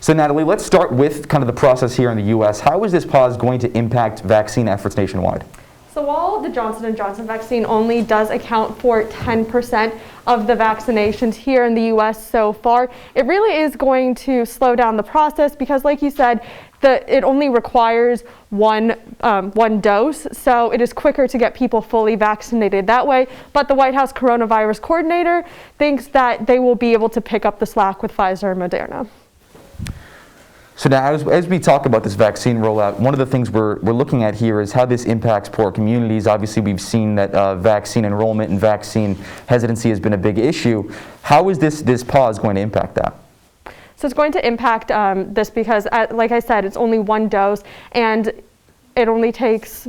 So Natalie, let's start with kind of the process here in the U.S. How is this pause going to impact vaccine efforts nationwide? So while the Johnson & Johnson vaccine only does account for 10% of the vaccinations here in the U.S. so far, it really is going to slow down the process because, like you said, it only requires one dose, so it is quicker to get people fully vaccinated that way. But the White House coronavirus coordinator thinks that they will be able to pick up the slack with Pfizer and Moderna. So now, as we talk about this vaccine rollout, one of the things we're looking at here is how this impacts poor communities. Obviously, we've seen that vaccine enrollment and vaccine hesitancy has been a big issue. How is this pause going to impact that? So it's going to impact this because, like I said, it's only one dose, and it only takes,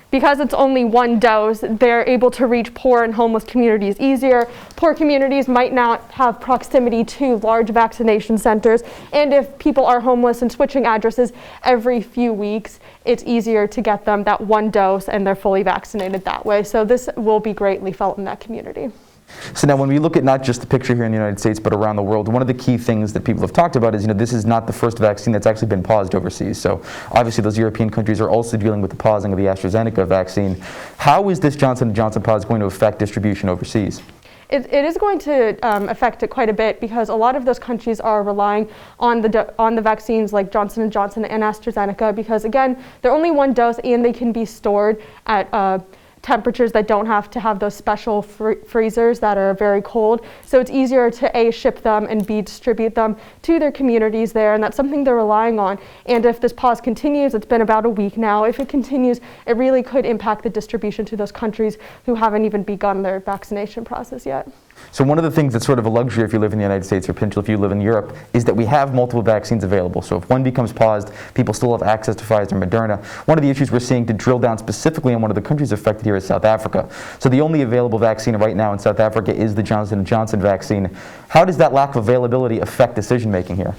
because it's only one dose, they're able to reach poor and homeless communities easier. Poor communities might not have proximity to large vaccination centers, and if people are homeless and switching addresses every few weeks, it's easier to get them that one dose and they're fully vaccinated that way. So this will be greatly felt in that community. So now when we look at not just the picture here in the United States, but around the world, one of the key things that people have talked about is, this is not the first vaccine that's actually been paused overseas. So obviously those European countries are also dealing with the pausing of the AstraZeneca vaccine. How is this Johnson & Johnson pause going to affect distribution overseas? It is going to affect it quite a bit because a lot of those countries are relying on the vaccines like Johnson & Johnson and AstraZeneca because, again, they're only one dose and they can be stored at temperatures that don't have to have those special freezers that are very cold. So it's easier to A, ship them, and B, distribute them to their communities there, and that's something they're relying on. And if this pause continues, it's been about a week now, if it continues, it really could impact the distribution to those countries who haven't even begun their vaccination process yet. So one of the things that's sort of a luxury if you live in the United States or potentially if you live in Europe is that we have multiple vaccines available. So if one becomes paused, people still have access to Pfizer and Moderna. One of the issues we're seeing, to drill down specifically on one of the countries affected here, is South Africa. So the only available vaccine right now in South Africa is the Johnson & Johnson vaccine. How does that lack of availability affect decision making here?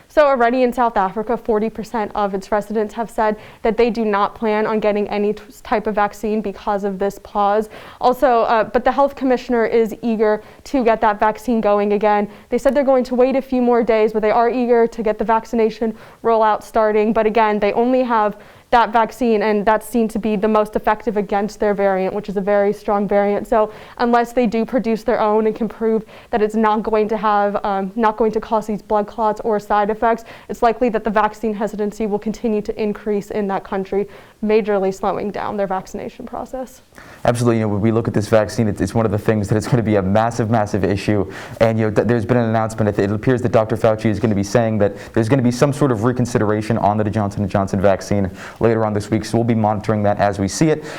So already in South Africa, 40% of its residents have said that they do not plan on getting any type of vaccine because of this pause. Also, but the health commissioner is eager to get that vaccine going again. They said they're going to wait a few more days, but they are eager to get the vaccination rollout starting. But again, they only have that vaccine, and that's seen to be the most effective against their variant, which is a very strong variant. So unless they do produce their own and can prove that it's not going to have, not going to cause these blood clots or side effects, it's likely that the vaccine hesitancy will continue to increase in that country, majorly slowing down their vaccination process. Absolutely. When we look at this vaccine, it's one of the things that it's going to be a massive, massive issue. And there's been an announcement. It appears that Dr. Fauci is going to be saying that there's going to be some sort of reconsideration on the Johnson & Johnson vaccine later on this week. So we'll be monitoring that as we see it.